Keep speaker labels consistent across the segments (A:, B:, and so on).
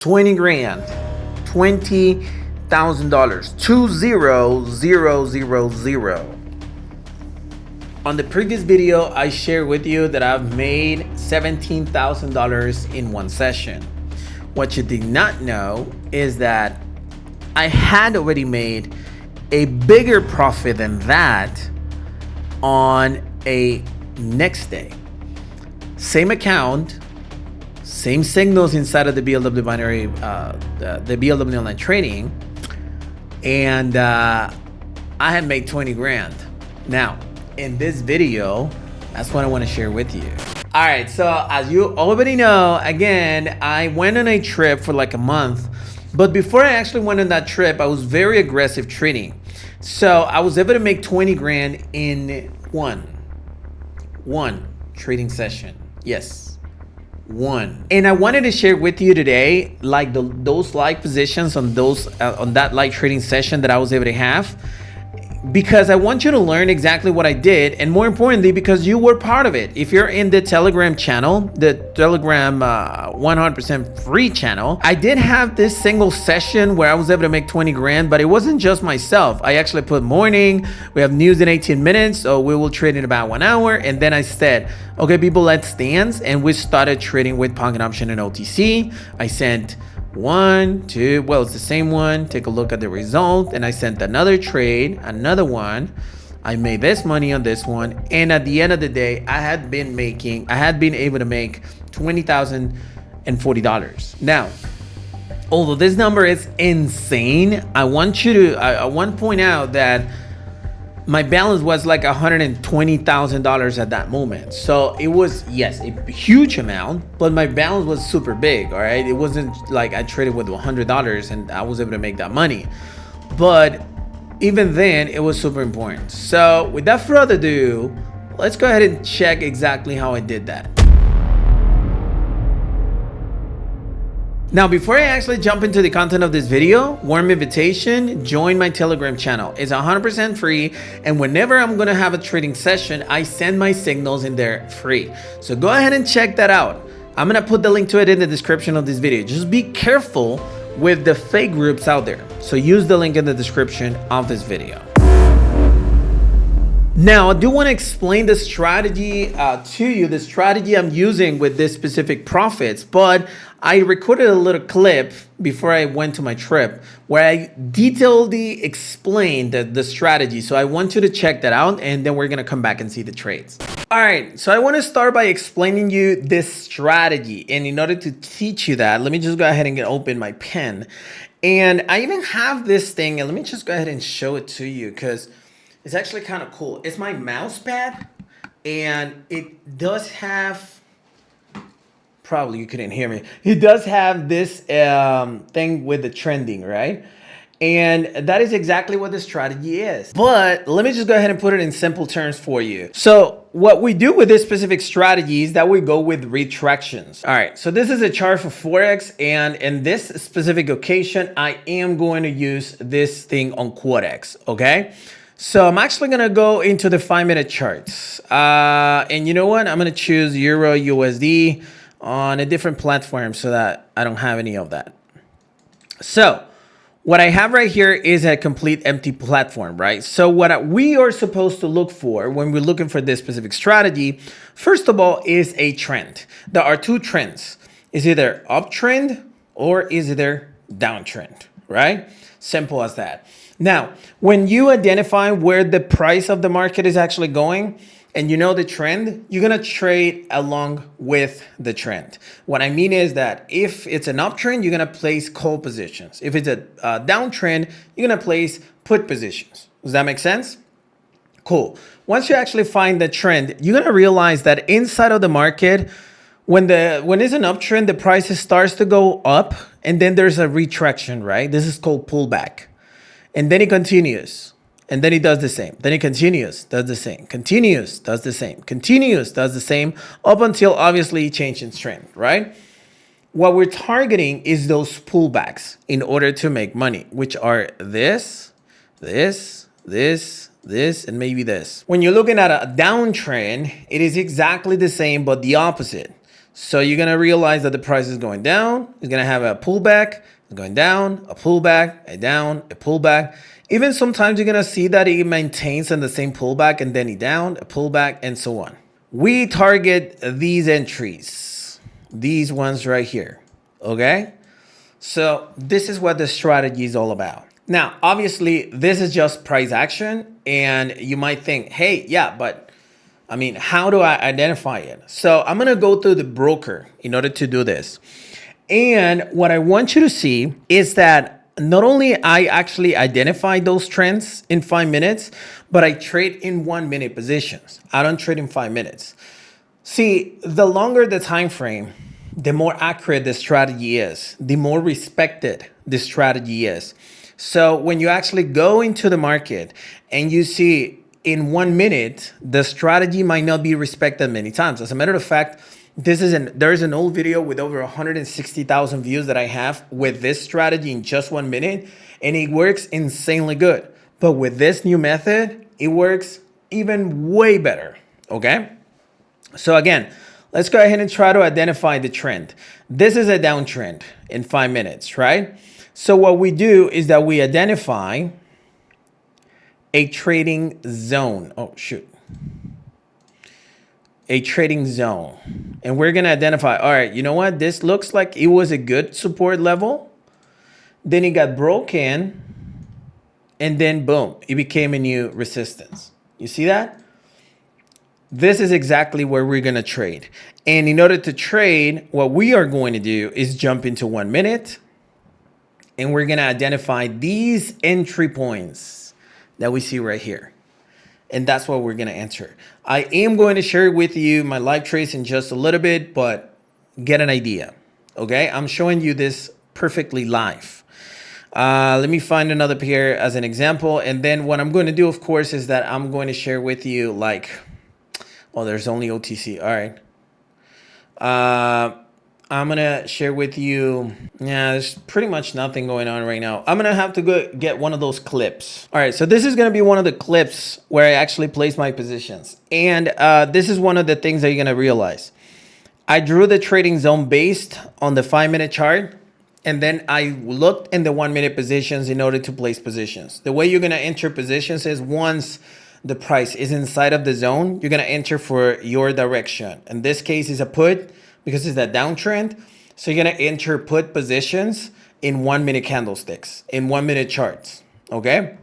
A: 20 grand, $20,000, 20000. On the previous video, I shared with you that I've made $17,000 in one session. What you did not know is that I had already made a bigger profit than that on a next day. Same account, same signals inside of the BLW binary, the BLW online trading, and I had made 20 grand. Now, in this video, that's what I want to share with you. All right, so as you already know, again, I went on a trip for like a month, but before I actually went on that trip, I was very aggressive trading. So I was able to make 20 grand in one trading session. Yes, one. And I wanted to share with you today, like those live positions on that live trading session that I was able to have, because I want you to learn exactly what I did, and more importantly, because you were part of it. If you're in the Telegram channel, the Telegram 100% free channel, I did have this single session where I was able to make 20 grand, but it wasn't just myself. I actually put morning, we have news in 18 minutes, so we will trade in about 1 hour. And then I said, okay, people, let's dance. And we started trading with pocket option and OTC. I sent one, two, well, it's the same one. Take a look at the result. And I sent another trade, another one. I made this money on this one. And at the end of the day, I had been able to make $20,040. Now, although this number is insane, I want to point out that my balance was like $120,000 at that moment. So it was, yes, a huge amount, but my balance was super big. All right. It wasn't like I traded with $100 and I was able to make that money. But even then, it was super important. So without further ado, let's go ahead and check exactly how I did that. Now, before I actually jump into the content of this video, warm invitation, join my Telegram channel. It's 100% free, and whenever I'm gonna have a trading session, I send my signals in there free. So go ahead and check that out. I'm gonna put the link to it in the description of this video. Just be careful with the fake groups out there. So use the link in the description of this video. Now, I do want to explain the strategy to you, the strategy I'm using with this specific profits, but I recorded a little clip before I went to my trip where I detailedly explained the strategy. So I want you to check that out, and then we're going to come back and see the trades. All right, so I want to start by explaining you this strategy. And in order to teach you that, let me just go ahead and open my pen. And I even have this thing, and let me just go ahead and show it to you because it's actually kind of cool. It's my mouse pad, and it does have, probably you couldn't hear me, it does have this thing with the trending, right? And that is exactly what the strategy is. But let me just go ahead and put it in simple terms for you. So what we do with this specific strategy is that we go with retractions. All right, so this is a chart for Forex, and in this specific occasion, I am going to use this thing on Quotex, okay? So I'm actually going to go into the 5-minute charts. And you know what? I'm going to choose Euro USD on a different platform so that I don't have any of that. So what I have right here is a complete empty platform, right? So what we are supposed to look for when we're looking for this specific strategy, first of all, is a trend. There are two trends. It's either uptrend or is either downtrend, right? Simple as that. Now, when you identify where the price of the market is actually going and you know the trend, you're going to trade along with the trend. What I mean is that if it's an uptrend, you're going to place call positions. If it's a downtrend, you're going to place put positions. Does that make sense? Cool. Once you actually find the trend, you're going to realize that inside of the market, when it's an uptrend, the price starts to go up and then there's a retraction, right? This is called pullback. And then it continues, and then it does the same. Then it continues, does the same, continues, does the same, continues, does the same, up until obviously it changes trend, right? What we're targeting is those pullbacks in order to make money, which are this, and maybe this. When you're looking at a downtrend, it is exactly the same, but the opposite. So you're gonna realize that the price is going down. It's gonna have a pullback, it's going down, a pullback, a down, a pullback. Even sometimes you're gonna see that it maintains in the same pullback and then a down, a pullback, and so on. We target these entries, these ones right here, okay? So this is what the strategy is all about. Now, obviously, this is just price action, and you might think, hey, yeah, but I mean, how do I identify it? So I'm gonna go through the broker in order to do this. And what I want you to see is that not only I actually identify those trends in 5 minutes, but I trade in 1 minute positions. I don't trade in 5 minutes. See, the longer the time frame, the more accurate the strategy is, the more respected the strategy is. So when you actually go into the market and you see in 1 minute, the strategy might not be respected many times. As a matter of fact, there's an old video with over 160,000 views that I have with this strategy in just 1 minute, and it works insanely good. But with this new method, it works even way better, okay? So again, let's go ahead and try to identify the trend. This is a downtrend in 5 minutes, right? So what we do is that we identify a trading zone. Oh, shoot. A trading zone. And we're going to identify, all right, you know what? This looks like it was a good support level. Then it got broken. And then boom, it became a new resistance. You see that? This is exactly where we're going to trade. And in order to trade, what we are going to do is jump into 1 minute. And we're going to identify these entry points that we see right here. And that's what we're going to enter. I am going to share with you my live trades in just a little bit, but get an idea. Okay, I'm showing you this perfectly live. Let me find another pair as an example. And then what I'm going to do, of course, is that I'm going to share with you like, oh, there's only OTC. All right. I'm going to share with you, yeah, there's pretty much nothing going on right now. I'm going to have to go get one of those clips. All right, so this is going to be one of the clips where I actually place my positions. And this is one of the things that you're going to realize. I drew the trading zone based on the 5 minute chart. And then I looked in the 1 minute positions in order to place positions. The way you're going to enter positions is once the price is inside of the zone, you're going to enter for your direction. In this case, is a put, because it's a downtrend. So you're going to enter put positions in 1 minute candlesticks, in 1 minute charts, okay?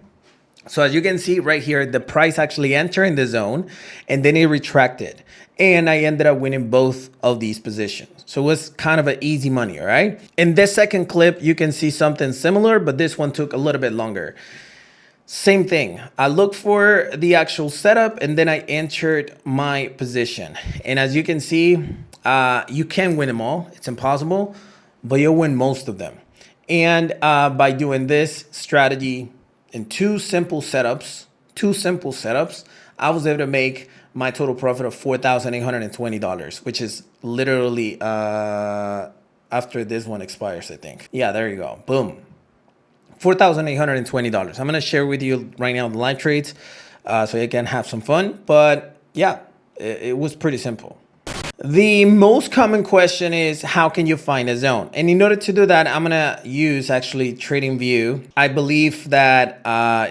A: So as you can see right here, the price actually entered in the zone and then it retracted. And I ended up winning both of these positions. So it was kind of an easy money, all right? In this second clip, you can see something similar, but this one took a little bit longer. Same thing. I looked for the actual setup and then I entered my position. And as you can see, you can win them all. It's impossible, but you'll win most of them. And by doing this strategy in two simple setups, I was able to make my total profit of $4,820, which is literally after this one expires, I think. Yeah, there you go. Boom. $4,820. I'm going to share with you right now the live trades so you can have some fun. But yeah, it was pretty simple. The most common question is, how can you find a zone? And in order to do that, I'm going to use actually TradingView. I believe that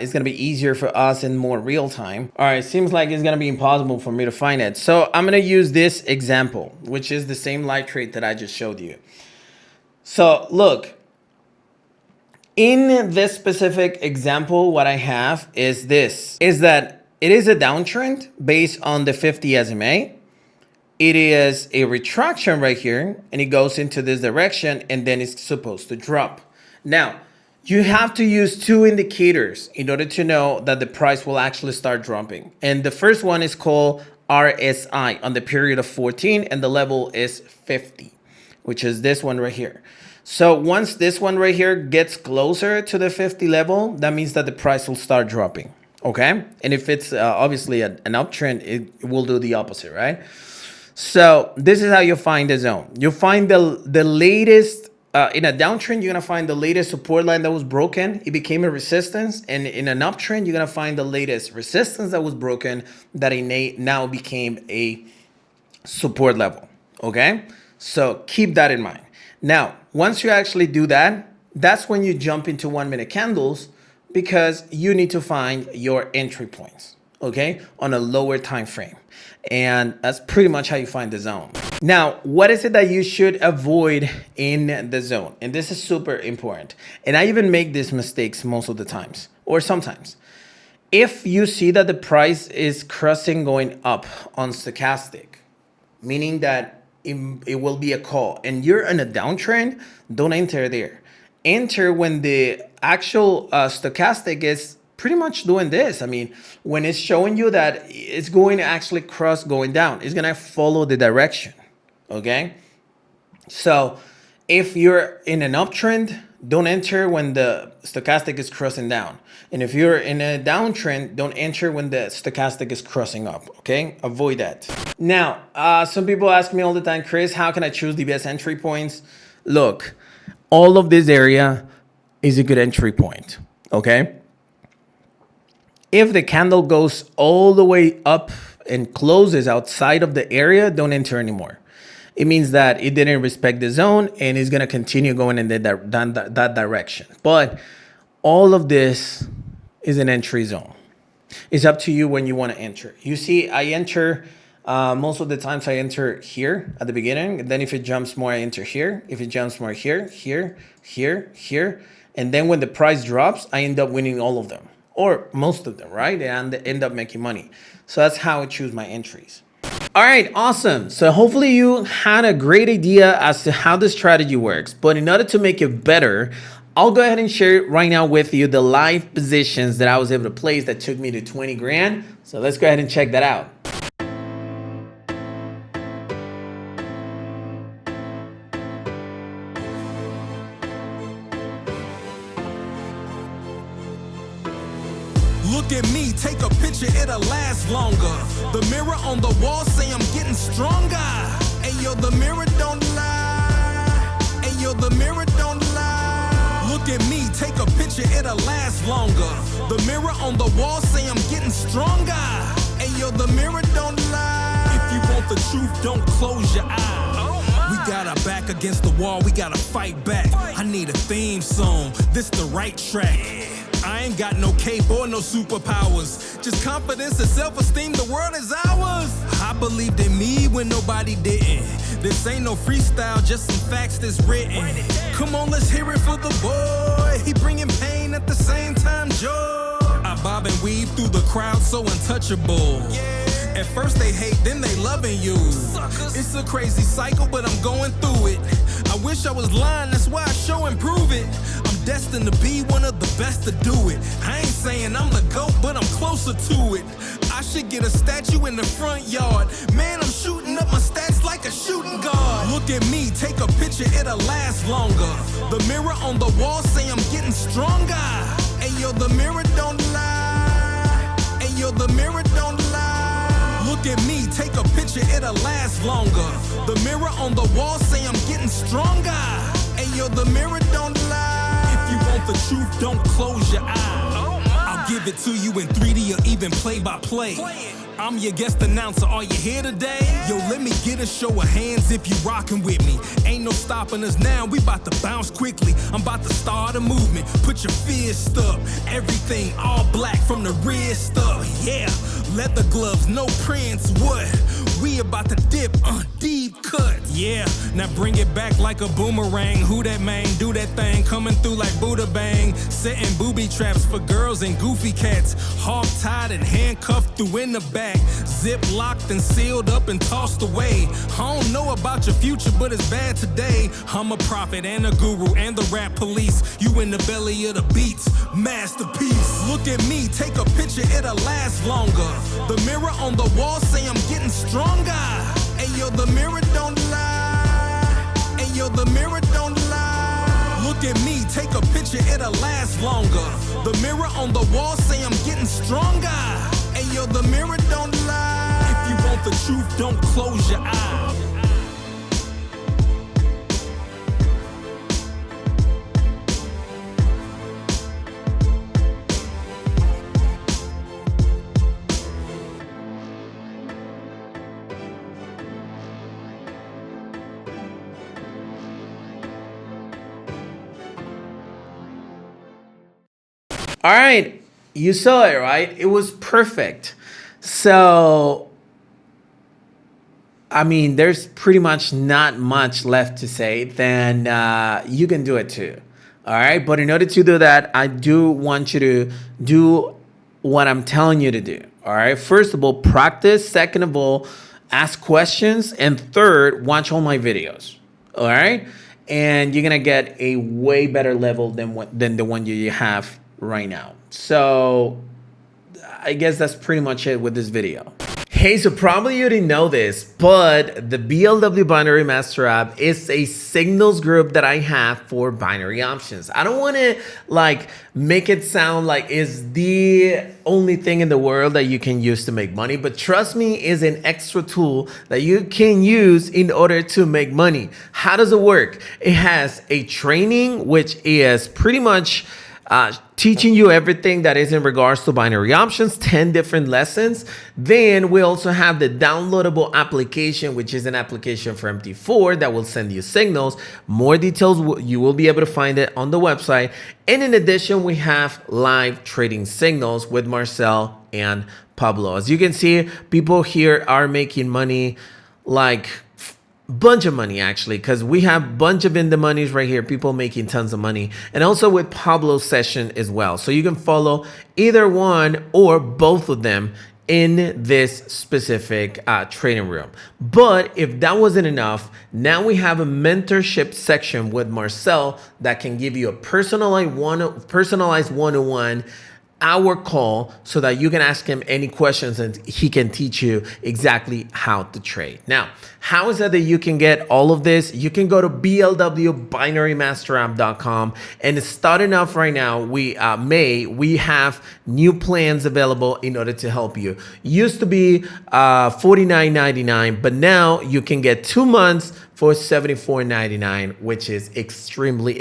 A: it's going to be easier for us in more real time. All right, seems like it's going to be impossible for me to find it. So I'm going to use this example, which is the same live trade that I just showed you. So look, in this specific example, what I have is that it is a downtrend based on the 50 SMA. It is a retraction right here, and it goes into this direction, and then it's supposed to drop. Now, you have to use two indicators in order to know that the price will actually start dropping. And the first one is called RSI on the period of 14, and the level is 50, which is this one right here. So once this one right here gets closer to the 50 level, that means that the price will start dropping, okay? And if it's obviously an uptrend, it will do the opposite, right? So this is how you find the zone. You find the latest, in a downtrend, you're going to find the latest support line that was broken. It became a resistance. And in an uptrend, you're going to find the latest resistance that was broken that now became a support level. Okay? So keep that in mind. Now, once you actually do that, that's when you jump into 1 minute candles, because you need to find your entry points, okay, on a lower time frame. And that's pretty much how you find the zone. Now, what is it that you should avoid in the zone? And this is super important. And I even make these mistakes most of the times, or sometimes. If you see that the price is crossing going up on stochastic, meaning that it will be a call, and you're in a downtrend, don't enter there. Enter when the actual stochastic is pretty much doing this. I mean, when it's showing you that it's going to actually cross going down, it's going to follow the direction. Okay. So if you're in an uptrend, don't enter when the stochastic is crossing down. And if you're in a downtrend, don't enter when the stochastic is crossing up. Okay. Avoid that. Now, some people ask me all the time, Chris, how can I choose the best entry points? Look, all of this area is a good entry point. Okay. If the candle goes all the way up and closes outside of the area, don't enter anymore. It means that it didn't respect the zone and it's going to continue going in that direction. But all of this is an entry zone. It's up to you when you want to enter. You see, I enter, most of the times I enter here at the beginning. And then if it jumps more, I enter here. If it jumps more, here, here, here, here. And then when the price drops, I end up winning all of them, or most of them, right? And end up making money. So that's how I choose my entries. All right, awesome. So hopefully you had a great idea as to how this strategy works. But in order to make it better, I'll go ahead and share right now with you the live positions that I was able to place that took me to 20 grand. So let's go ahead and check that out.
B: Look at me, take a picture, it'll last longer. The mirror on the wall say I'm getting stronger. Ayo, the mirror don't lie. Ayo, the mirror don't lie. Look at me, take a picture, it'll last longer. The mirror on the wall say I'm getting stronger. Ayo, the mirror don't lie. If you want the truth, don't close your eyes. We got our back against the wall, we gotta fight back. I need a theme song, this the right track. I ain't got no cape or no superpowers, just confidence and self-esteem, the world is ours. I believed in me when nobody didn't. This ain't no freestyle, just some facts that's written. Come on, let's hear it for the boy. He bringing pain at the same time, joy. I bob and weave through the crowd, so untouchable. At first they hate, then they loving you. It's a crazy cycle, but I'm going through it. I wish I was lying, that's why I show and prove it. I'm destined to be one of the best to do it. I ain't saying I'm the GOAT, but I'm closer to it. I should get a statue in the front yard. Man, I'm shooting up my stats like a shooting guard. Look at me, take a picture, it'll last longer. The mirror on the wall say I'm getting stronger. Ayo, the mirror don't lie. Ayo, the mirror don't lie. Look at me, take a picture, it'll last longer. The mirror on the wall say I'm getting stronger. Ayo, the mirror don't lie. If you want the truth, don't close your eyes. I'll give it to you in 3D or even play by play. I'm your guest announcer, are you here today? Yo, let me get a show of hands if you rockin' with me. Ain't no stopping us now, we bout to bounce quickly. I'm about to start a movement, put your fist up. Everything all black from the wrist up, yeah. Leather gloves, no prints, what? We about to dip, deep cut, yeah. Now bring it back like a boomerang. Who that man, do that thing, coming through like Buddha Bang. Setting booby traps for girls and goofy cats. Hog tied and handcuffed through in the back. Zip locked and sealed up and tossed away. I don't know about your future, but it's bad today. I'm a prophet and a guru and the rap police. You in the belly of the beats, masterpiece. Look at me, take a picture, it'll last longer. The mirror on the wall say I'm getting stronger. Ayo, the mirror don't lie. Ayo, the mirror don't lie. Look at me, take a picture, it'll last longer. The mirror on the wall say I'm getting stronger. Ayo, the mirror don't lie. If you want the truth, don't close your eyes.
A: All right, you saw it, right? It was perfect. So, I mean, there's pretty much not much left to say. Then you can do it too. All right, but in order to do that, I do want you to do what I'm telling you to do. All right, first of all, practice. Second of all, ask questions. And third, watch all my videos. All right, and you're gonna get a way better level than the one you have right now. So I guess that's pretty much it with this video. Hey, so probably you didn't know this, but the BLW Binary Master app is a signals group that I have for binary options. I don't want to make it sound like it's the only thing in the world that you can use to make money, but trust me, is an extra tool that you can use in order to make money. How does it work? It has a training, which is pretty much teaching you everything that is in regards to binary options, 10 different lessons. Then we also have the downloadable application, which is an application for MT4 that will send you signals. More details, you will be able to find it on the website. And in addition, we have live trading signals with Marcel and Pablo. As you can see, people here are making money, like bunch of money actually, because we have bunch of in the monies right here, people making tons of money, and also with Pablo's session as well. So you can follow either one or both of them in this specific training room. But if that wasn't enough, now we have a mentorship section with Marcel that can give you a personalized one-on-one hour call so that you can ask him any questions and he can teach you exactly how to trade. Now, how is it that you can get all of this? You can go to blwbinarymaster.com, and starting off right now, we have new plans available in order to help you. Used to be $49.99, but now you can get 2 months for $74.99, which is extremely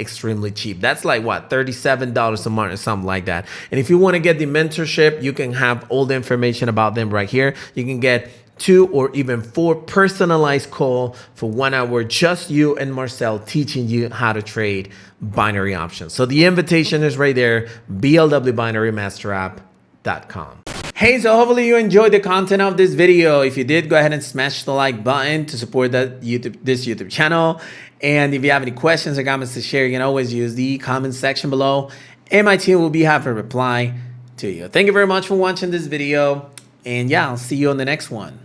A: cheap. That's like what, $37 a month or something like that. And if you want to get the mentorship, you can have all the information about them right here. You can get 2 or even 4 personalized call for 1 hour, just you and Marcel teaching you how to trade binary options. So the invitation is right there, blwbinarymaster.com. Hey, so hopefully you enjoyed the content of this video. If you did, go ahead and smash the like button to support this YouTube channel. And if you have any questions or comments to share, you can always use the comment section below, and my team will be happy to reply to you. Thank you very much for watching this video. And yeah, I'll see you on the next one.